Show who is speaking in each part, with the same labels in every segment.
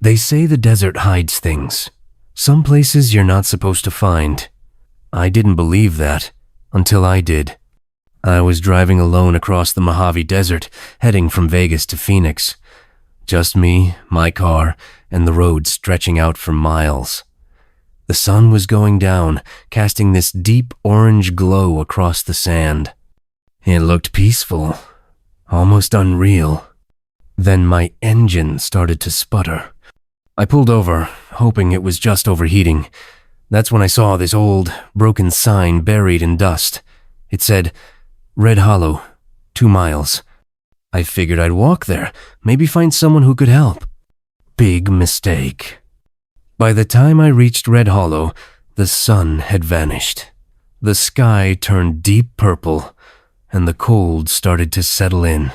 Speaker 1: They say the desert hides things. Some places you're not supposed to find. I didn't believe that until I did. I was driving alone across the Mojave Desert, heading from Vegas to Phoenix. Just me, my car, and the road stretching out for miles. The sun was going down, casting this deep orange glow across the sand. It looked peaceful, almost unreal. Then my engine started to sputter. I pulled over, hoping it was just overheating. That's when I saw this old, broken sign buried in dust. It said, Red Hollow, 2 miles. I figured I'd walk there, maybe find someone who could help. Big mistake. By the time I reached Red Hollow, the sun had vanished. The sky turned deep purple, and the cold started to settle in.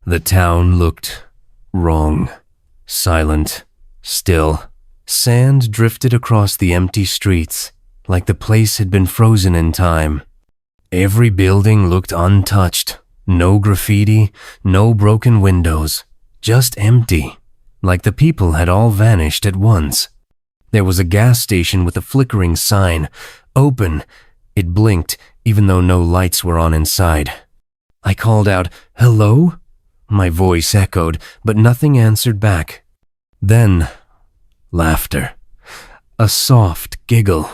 Speaker 1: The town looked wrong, silent, still. Sand drifted across the empty streets, like the place had been frozen in time. Every building looked untouched. No graffiti, no broken windows, just empty, like the people had all vanished at once. There was a gas station with a flickering sign, open. It blinked, even though no lights were on inside. I called out, "Hello?" My voice echoed, but nothing answered back. Then, laughter. A soft giggle.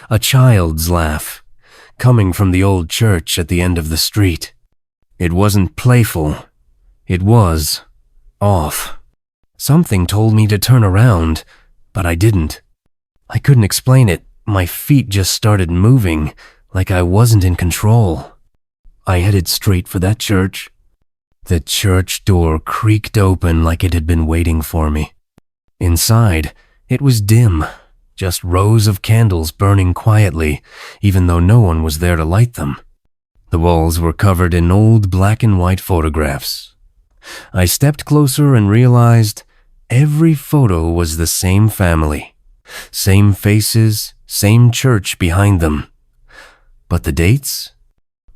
Speaker 1: A child's laugh, coming from the old church at the end of the street. It wasn't playful. It was off. Something told me to turn around, but I didn't. I couldn't explain it. My feet just started moving, like I wasn't in control. I headed straight for that church. The church door creaked open like it had been waiting for me. Inside, it was dim, just rows of candles burning quietly, even though no one was there to light them. The walls were covered in old black and white photographs. I stepped closer and realized every photo was the same family, same faces, same church behind them. But the dates?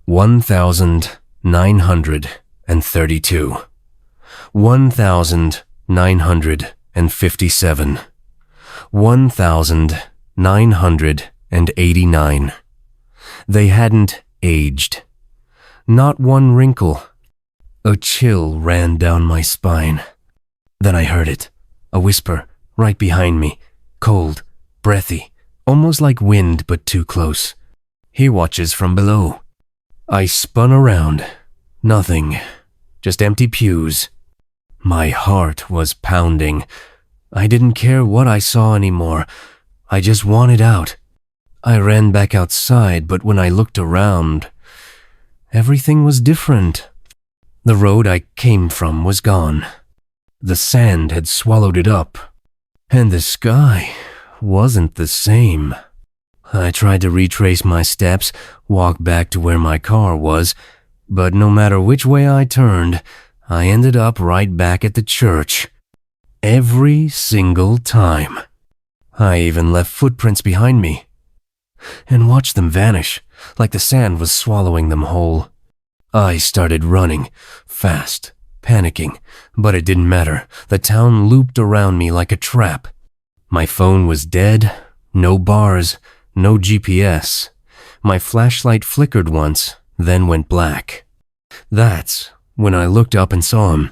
Speaker 1: 1932, 1957, 1989. They hadn't aged. Not one wrinkle. A chill ran down my spine. Then I heard it, a whisper right behind me, cold, breathy, almost like wind but too close. He watches from below. I spun around. Nothing. Just empty pews. My heart was pounding. I didn't care what I saw anymore. I just wanted out. I ran back outside, but when I looked around, everything was different. The road I came from was gone. The sand had swallowed it up. And the sky wasn't the same. I tried to retrace my steps, walk back to where my car was, but no matter which way I turned, I ended up right back at the church. Every single time. I even left footprints behind me and watched them vanish, like the sand was swallowing them whole. I started running, fast, panicking, but it didn't matter. The town looped around me like a trap. My phone was dead, no bars, no GPS. My flashlight flickered once, then went black. That's when I looked up and saw him,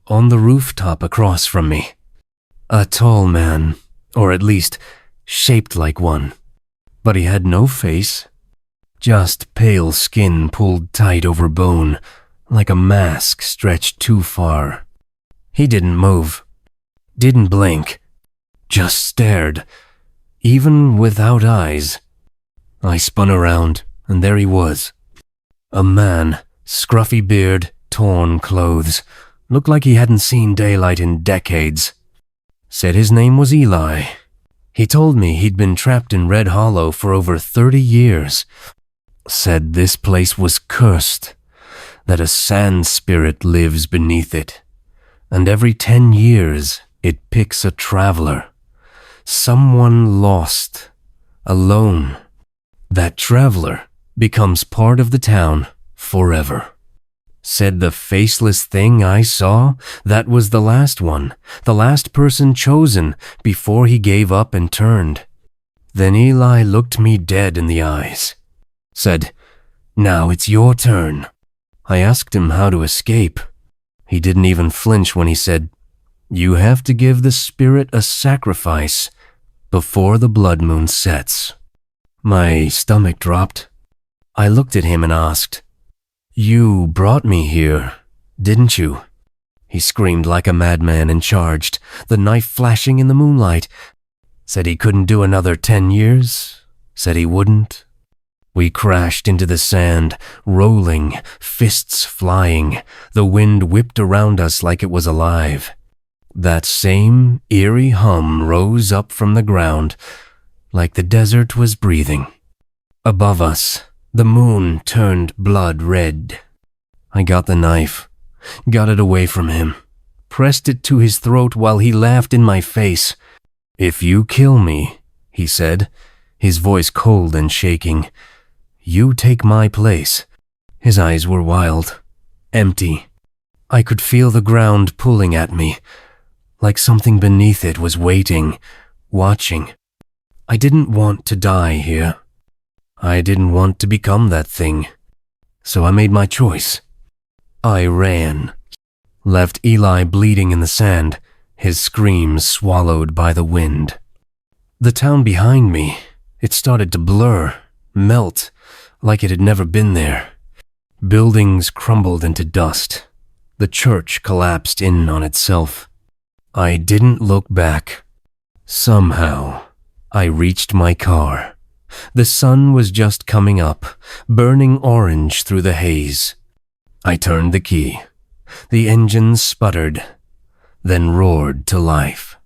Speaker 1: on the rooftop across from me. A tall man, or at least shaped like one. But he had no face, just pale skin pulled tight over bone, like a mask stretched too far. He didn't move, didn't blink, just stared, even without eyes. I spun around, and there he was. A man, scruffy beard, torn clothes, looked like he hadn't seen daylight in decades. Said his name was Eli. He told me he'd been trapped in Red Hollow for over 30 years. Said this place was cursed, that a sand spirit lives beneath it, and every 10 years it picks a traveler, someone lost, alone. That traveler becomes part of the town forever. Said the faceless thing I saw, that was the last one, the last person chosen before he gave up and turned. Then Eli looked me dead in the eyes. Said, "Now it's your turn." I asked him how to escape. He didn't even flinch when he said, "You have to give the spirit a sacrifice before the blood moon sets." My stomach dropped. I looked at him and asked, "You brought me here, didn't you?" He screamed like a madman and charged, the knife flashing in the moonlight. Said he couldn't do another 10 years. Said he wouldn't. We crashed into the sand, rolling, fists flying. The wind whipped around us like it was alive. That same eerie hum rose up from the ground, like the desert was breathing. Above us, the moon turned blood red. I got the knife, got it away from him, pressed it to his throat while he laughed in my face. "If you kill me," he said, his voice cold and shaking, "you take my place." His eyes were wild, empty. I could feel the ground pulling at me, like something beneath it was waiting, watching. I didn't want to die here. I didn't want to become that thing. So I made my choice. I ran. Left Eli bleeding in the sand, his screams swallowed by the wind. The town behind me, it started to blur, melt, like it had never been there. Buildings crumbled into dust. The church collapsed in on itself. I didn't look back. Somehow, I reached my car. The sun was just coming up, burning orange through the haze. I turned the key. The engine sputtered, then roared to life.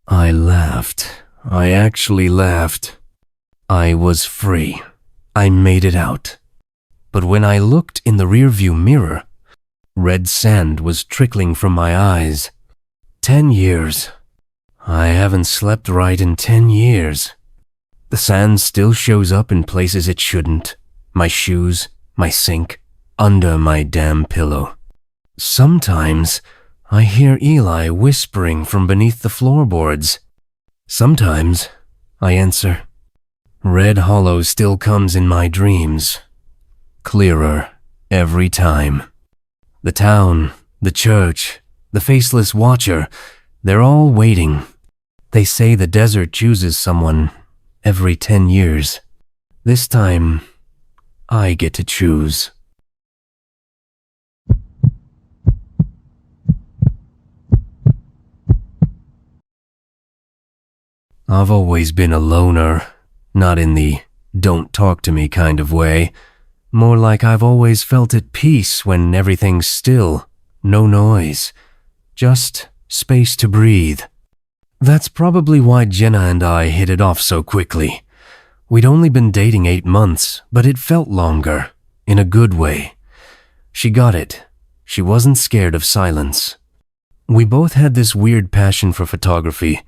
Speaker 1: I laughed. I actually laughed. I was free. I made it out. But when I looked in the rearview mirror, red sand was trickling from my eyes. 10 years. I haven't slept right in 10 years. The sand still shows up in places it shouldn't. My shoes, my sink, under my damn pillow. Sometimes I hear Eli whispering from beneath the floorboards. Sometimes I answer. Red Hollow still comes in my dreams. Clearer every time. The town, the church, the faceless watcher, they're all waiting. They say the desert chooses someone every 10 years. This time, I get to choose. I've always been a loner, not in the don't talk to me kind of way. More like I've always felt at peace when everything's still, no noise, just space to breathe. That's probably why Jenna and I hit it off so quickly. We'd only been dating 8 months, but it felt longer, in a good way. She got it. She wasn't scared of silence. We both had this weird passion for photography,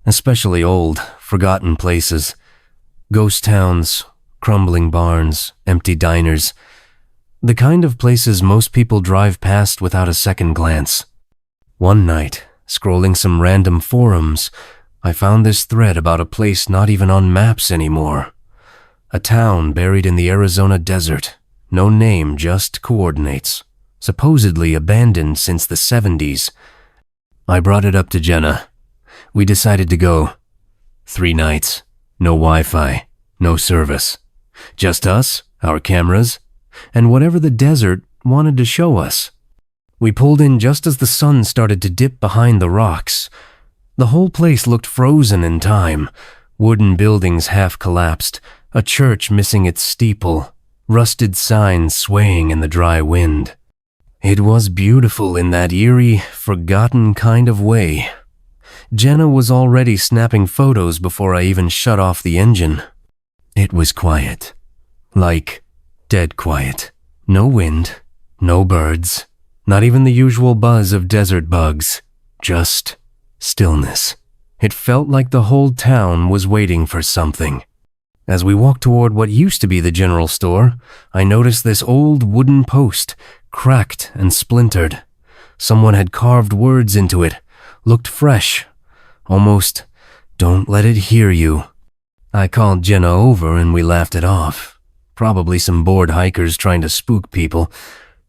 Speaker 1: especially old, forgotten places. Ghost towns, crumbling barns, empty diners. The kind of places most people drive past without a second glance. One night, scrolling some random forums, I found this thread about a place not even on maps anymore. A town buried in the Arizona desert. No name, just coordinates. Supposedly abandoned since the 70s. I brought it up to Jenna. We decided to go. 3 nights. No Wi-Fi. No service. Just us, our cameras, and whatever the desert wanted to show us. We pulled in just as the sun started to dip behind the rocks. The whole place looked frozen in time. Wooden buildings half collapsed, a church missing its steeple, rusted signs swaying in the dry wind. It was beautiful in that eerie, forgotten kind of way. Jenna was already snapping photos before I even shut off the engine. It was quiet. Like, dead quiet. No wind, no birds. Not even the usual buzz of desert bugs. Just stillness. It felt like the whole town was waiting for something. As we walked toward what used to be the general store, I noticed this old wooden post cracked and splintered. Someone had carved words into it, looked fresh, almost, "Don't let it hear you." I called Jenna over and we laughed it off. Probably some bored hikers trying to spook people.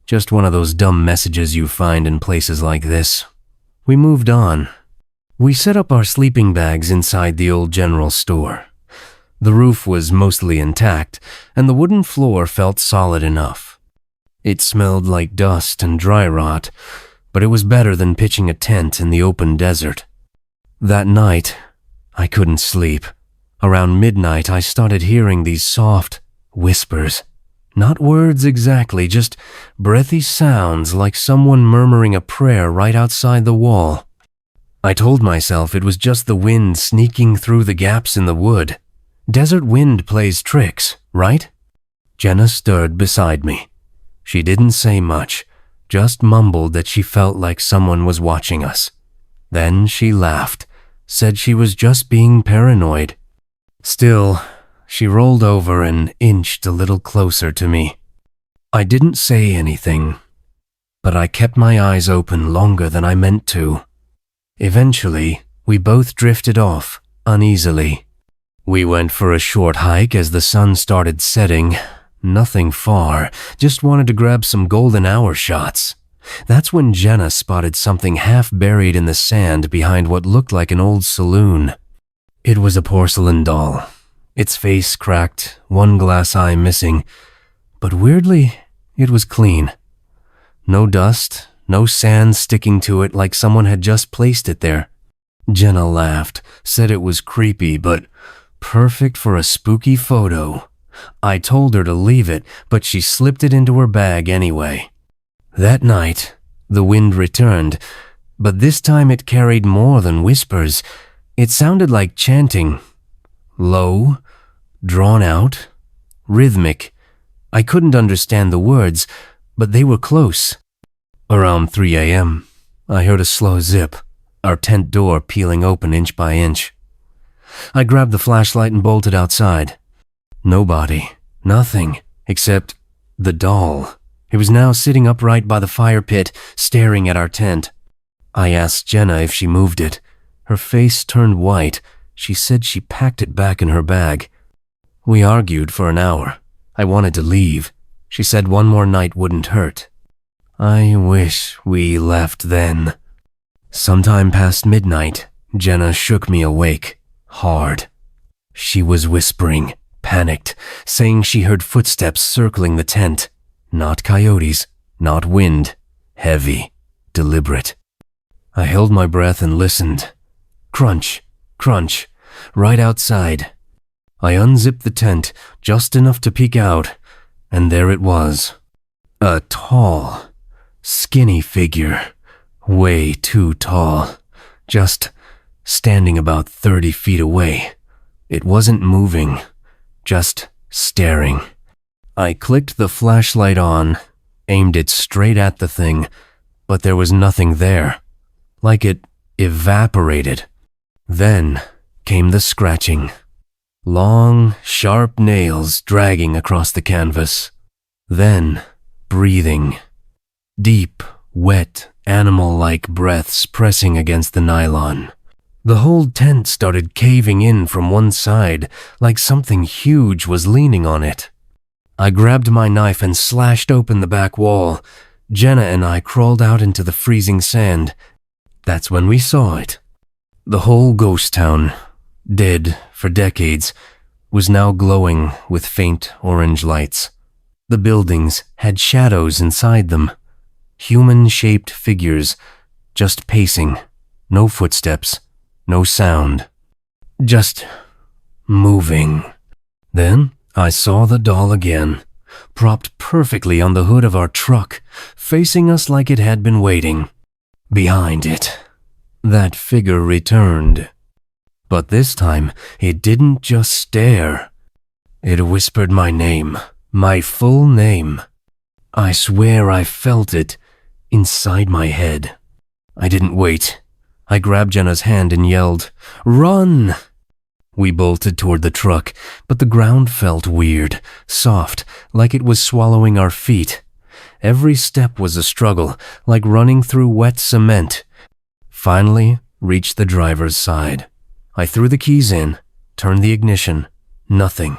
Speaker 1: Just one of those dumb messages you find in places like this. We moved on. We set up our sleeping bags inside the old general store. The roof was mostly intact, and the wooden floor felt solid enough. It smelled like dust and dry rot, but it was better than pitching a tent in the open desert. That night, I couldn't sleep. Around midnight, I started hearing these soft whispers. Not words exactly, just breathy sounds like someone murmuring a prayer right outside the wall. I told myself it was just the wind sneaking through the gaps in the wood. Desert wind plays tricks, right? Jenna stirred beside me. She didn't say much, just mumbled that she felt like someone was watching us. Then she laughed, said she was just being paranoid. Still, she rolled over and inched a little closer to me. I didn't say anything, but I kept my eyes open longer than I meant to. Eventually, we both drifted off, uneasily. We went for a short hike as the sun started setting. Nothing far, just wanted to grab some golden hour shots. That's when Jenna spotted something half buried in the sand behind what looked like an old saloon. It was a porcelain doll. Its face cracked, one glass eye missing, but weirdly, it was clean. No dust, no sand sticking to it like someone had just placed it there. Jenna laughed, said it was creepy, but perfect for a spooky photo. I told her to leave it, but she slipped it into her bag anyway. That night, the wind returned, but this time it carried more than whispers. It sounded like chanting. Low, drawn out, rhythmic. I couldn't understand the words, but they were close. Around 3 a.m., I heard a slow zip, our tent door peeling open inch by inch. I grabbed the flashlight and bolted outside. Nobody, nothing, except the doll. It was now sitting upright by the fire pit, staring at our tent. I asked Jenna if she moved it. Her face turned white. She said she packed it back in her bag. We argued for an hour. I wanted to leave. She said one more night wouldn't hurt. I wish we left then. Sometime past midnight, Jenna shook me awake, hard. She was whispering, panicked, saying she heard footsteps circling the tent. Not coyotes, not wind. Heavy, deliberate. I held my breath and listened. Crunch, crunch, right outside. I unzipped the tent, just enough to peek out, and there it was. A tall, skinny figure. Way too tall. Just standing about 30 feet away. It wasn't moving, just staring. I clicked the flashlight on, aimed it straight at the thing, but there was nothing there. Like it evaporated. Then came the scratching. Long, sharp nails dragging across the canvas. Then breathing. Deep, wet, animal-like breaths pressing against the nylon. The whole tent started caving in from one side, like something huge was leaning on it. I grabbed my knife and slashed open the back wall. Jenna and I crawled out into the freezing sand. That's when we saw it. The whole ghost town, dead for decades, was now glowing with faint orange lights. The buildings had shadows inside them. Human-shaped figures, just pacing. No footsteps, no sound. Just moving. Then I saw the doll again, propped perfectly on the hood of our truck, facing us like it had been waiting. Behind it, that figure returned. But this time, it didn't just stare. It whispered my name, my full name. I swear I felt it inside my head. I didn't wait. I grabbed Jenna's hand and yelled, "Run!" We bolted toward the truck, but the ground felt weird, soft, like it was swallowing our feet. Every step was a struggle, like running through wet cement. Finally, reached the driver's side. I threw the keys in, turned the ignition. Nothing.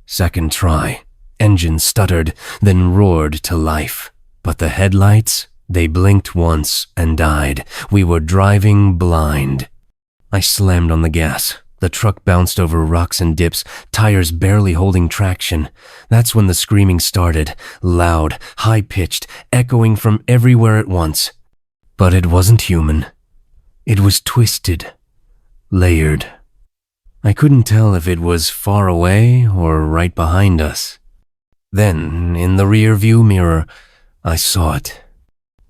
Speaker 1: Second try. Engine stuttered, then roared to life. But the headlights, they blinked once and died. We were driving blind. I slammed on the gas. The truck bounced over rocks and dips, tires barely holding traction. That's when the screaming started, loud, high-pitched, echoing from everywhere at once. But it wasn't human. It was twisted, layered. I couldn't tell if it was far away or right behind us. Then, in the rear-view mirror, I saw it.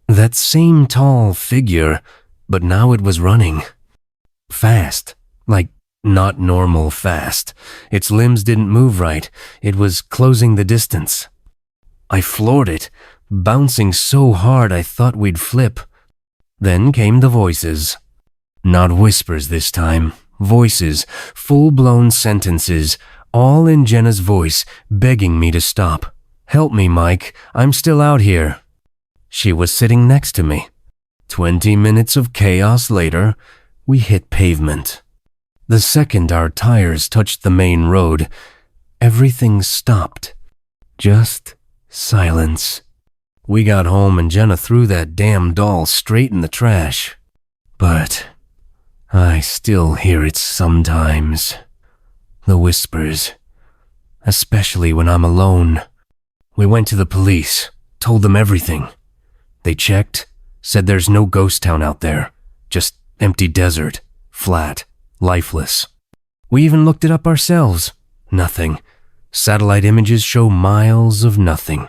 Speaker 1: That same tall figure, but now it was running. Fast, like not normal fast. Its limbs didn't move right. It was closing the distance. I floored it, bouncing so hard I thought we'd flip. Then came the voices. Not whispers this time. Voices, full-blown sentences, all in Jenna's voice, begging me to stop. "Help me, Mike. I'm still out here." She was sitting next to me. 20 minutes of chaos later, we hit pavement. The second our tires touched the main road, everything stopped. Just silence. We got home and Jenna threw that damn doll straight in the trash. But I still hear it sometimes. The whispers. Especially when I'm alone. We went to the police, told them everything. They checked, said there's no ghost town out there. Just empty desert, flat, lifeless. We even looked it up ourselves. Nothing. Satellite images show miles of nothing.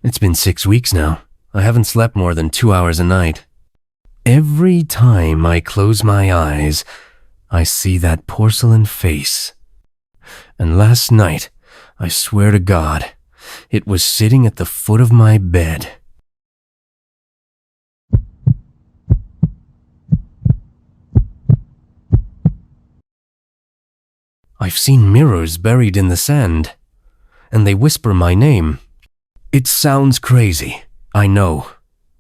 Speaker 1: It's been 6 weeks now. I haven't slept more than 2 hours a night. Every time I close my eyes, I see that porcelain face. And last night, I swear to God, it was sitting at the foot of my bed. I've seen mirrors buried in the sand, and they whisper my name. It sounds crazy, I know,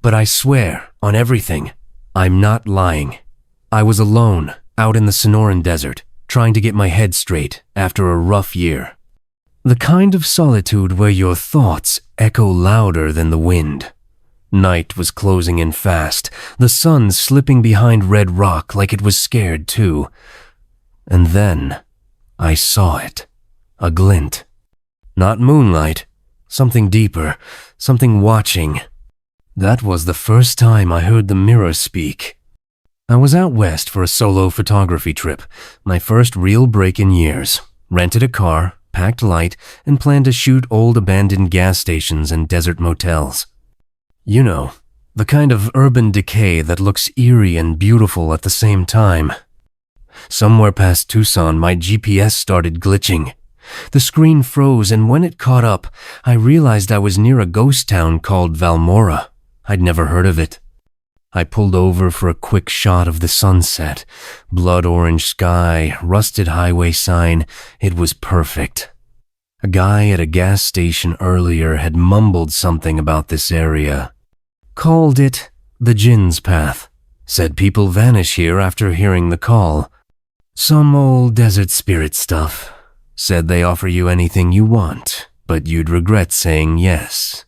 Speaker 1: but I swear on everything, I'm not lying. I was alone, out in the Sonoran Desert, trying to get my head straight after a rough year. The kind of solitude where your thoughts echo louder than the wind. Night was closing in fast, the sun slipping behind red rock like it was scared too. And then I saw it, a glint. Not moonlight, something deeper, something watching. That was the first time I heard the mirror speak. I was out west for a solo photography trip, my first real break in years. Rented a car, packed light, and planned to shoot old abandoned gas stations and desert motels. You know, the kind of urban decay that looks eerie and beautiful at the same time. Somewhere past Tucson, my GPS started glitching. The screen froze, and when it caught up, I realized I was near a ghost town called Valmora. I'd never heard of it. I pulled over for a quick shot of the sunset. Blood orange sky, rusted highway sign. It was perfect. A guy at a gas station earlier had mumbled something about this area. Called it the Djinn's Path. Said people vanish here after hearing the call. Some old desert spirit stuff. Said they offer you anything you want, but you'd regret saying yes.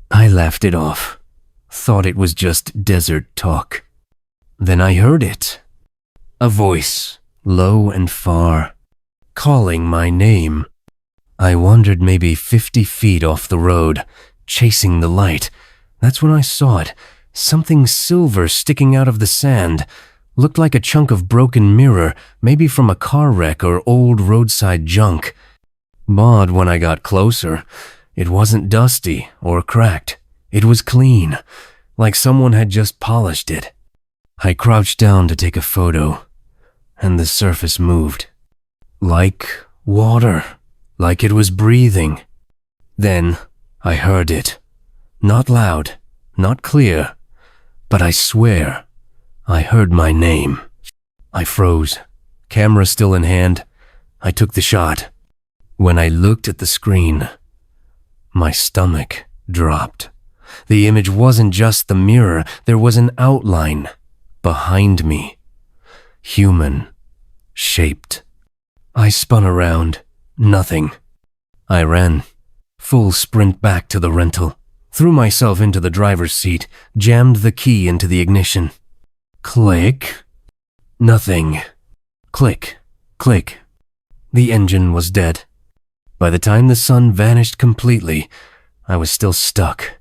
Speaker 1: I laughed it off. Thought it was just desert talk. Then I heard it. A voice, low and far, calling my name. I wandered maybe 50 feet off the road, chasing the light. That's when I saw it. Something silver sticking out of the sand. Looked like a chunk of broken mirror, maybe from a car wreck or old roadside junk. But when I got closer, it wasn't dusty or cracked. It was clean, like someone had just polished it. I crouched down to take a photo, and the surface moved. Like water, like it was breathing. Then I heard it. Not loud, not clear, but I swear I heard my name. I froze, camera still in hand. I took the shot. When I looked at the screen, my stomach dropped. The image wasn't just the mirror, there was an outline behind me. Human. Shaped. I spun around. Nothing. I ran. Full sprint back to the rental. Threw myself into the driver's seat, jammed the key into the ignition. Click. Nothing. Click. Click. The engine was dead. By the time the sun vanished completely, I was still stuck.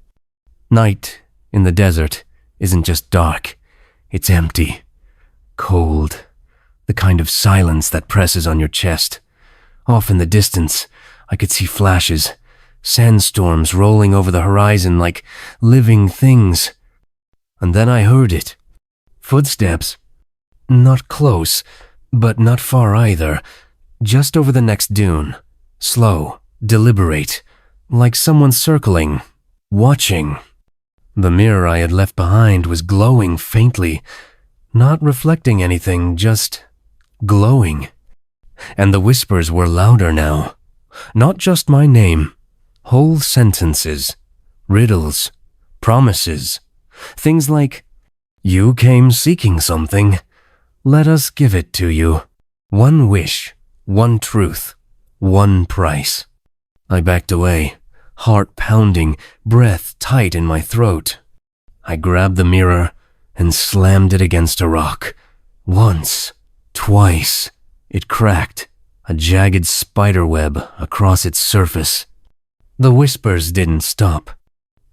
Speaker 1: Night in the desert isn't just dark, it's empty, cold, the kind of silence that presses on your chest. Off in the distance, I could see flashes, sandstorms rolling over the horizon like living things. And then I heard it. Footsteps. Not close, but not far either, just over the next dune. Slow, deliberate, like someone circling, watching. The mirror I had left behind was glowing faintly, not reflecting anything, just glowing. And the whispers were louder now. Not just my name, whole sentences, riddles, promises, things like, "You came seeking something. Let us give it to you. One wish, one truth, one price." I backed away, heart pounding, breath tight in my throat. I grabbed the mirror and slammed it against a rock. Once, twice, it cracked, a jagged spiderweb across its surface. The whispers didn't stop.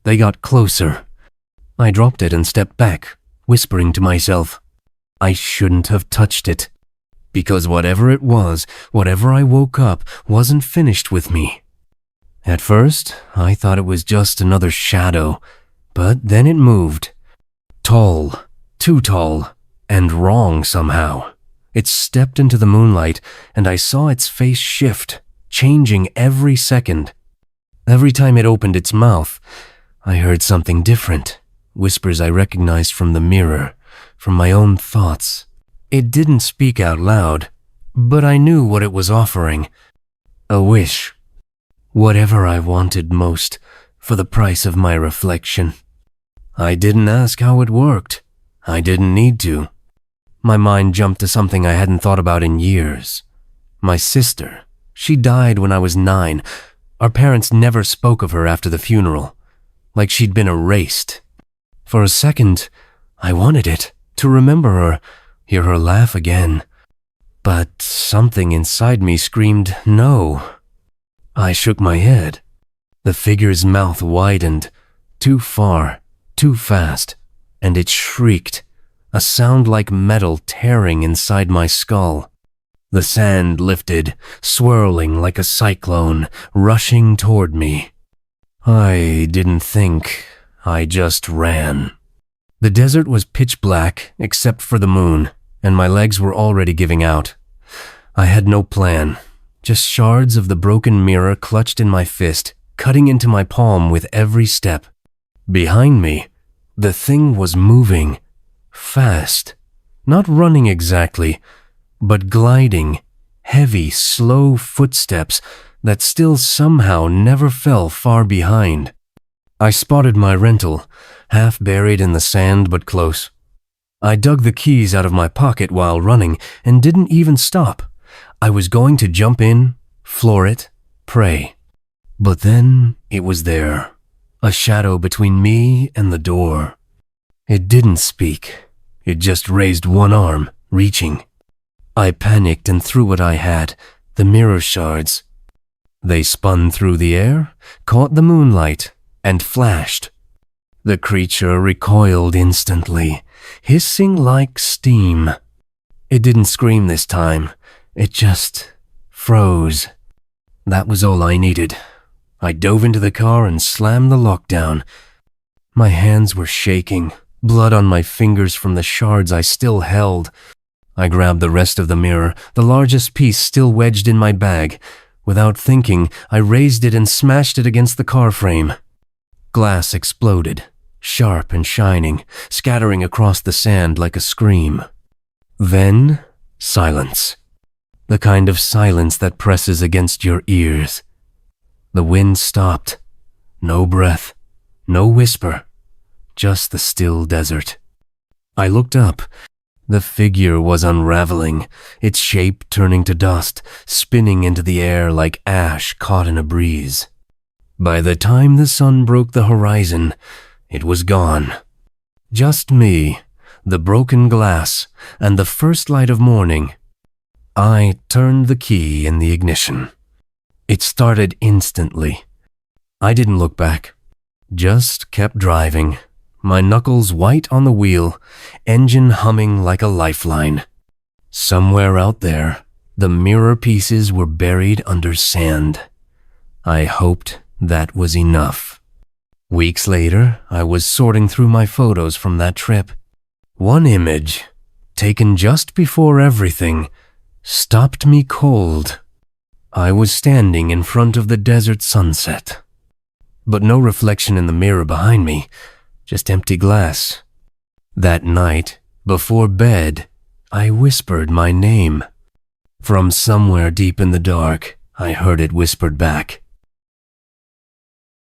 Speaker 1: They got closer. I dropped it and stepped back, whispering to myself, I shouldn't have touched it. Because whatever it was, whatever I woke up, wasn't finished with me. At first, I thought it was just another shadow, but then it moved. Tall, too tall, and wrong somehow. It stepped into the moonlight, and I saw its face shift, changing every second. Every time it opened its mouth, I heard something different, whispers I recognized from the mirror, from my own thoughts. It didn't speak out loud, but I knew what it was offering. A wish. Whatever I wanted most, for the price of my reflection. I didn't ask how it worked. I didn't need to. My mind jumped to something I hadn't thought about in years. My sister. She died when I was 9. Our parents never spoke of her after the funeral, like she'd been erased. For a second, I wanted it, to remember her, hear her laugh again. But something inside me screamed no. I shook my head. The figure's mouth widened, too far, too fast, and it shrieked, a sound like metal tearing inside my skull. The sand lifted, swirling like a cyclone, rushing toward me. I didn't think, I just ran. The desert was pitch black, except for the moon, and my legs were already giving out. I had no plan, just shards of the broken mirror clutched in my fist, cutting into my palm with every step. Behind me, the thing was moving, fast, not running exactly, but gliding, heavy, slow footsteps that still somehow never fell far behind. I spotted my rental, half buried in the sand but close. I dug the keys out of my pocket while running and didn't even stop. I was going to jump in, floor it, pray. But then it was there, a shadow between me and the door. It didn't speak. It just raised one arm, reaching. I panicked and threw what I had, the mirror shards. They spun through the air, caught the moonlight, and flashed. The creature recoiled instantly, hissing like steam. It didn't scream this time. It just froze. That was all I needed. I dove into the car and slammed the lock down. My hands were shaking, blood on my fingers from the shards I still held. I grabbed the rest of the mirror, the largest piece still wedged in my bag. Without thinking, I raised it and smashed it against the car frame. Glass exploded, sharp and shining, scattering across the sand like a scream. Then, silence. The kind of silence that presses against your ears. The wind stopped. No breath. No whisper, just the still desert. I looked up. The figure was unraveling, its shape turning to dust, spinning into the air like ash caught in a breeze. By the time the sun broke the horizon, it was gone. Just me, the broken glass, and the first light of morning. I turned the key in the ignition. It started instantly. I didn't look back, just kept driving, my knuckles white on the wheel, engine humming like a lifeline. Somewhere out there, the mirror pieces were buried under sand. I hoped that was enough. Weeks later, I was sorting through my photos from that trip. One image, taken just before everything, stopped me cold. I was standing in front of the desert sunset. But no reflection in the mirror behind me, just empty glass. That night, before bed, I whispered my name. From somewhere deep in the dark, I heard it whispered back.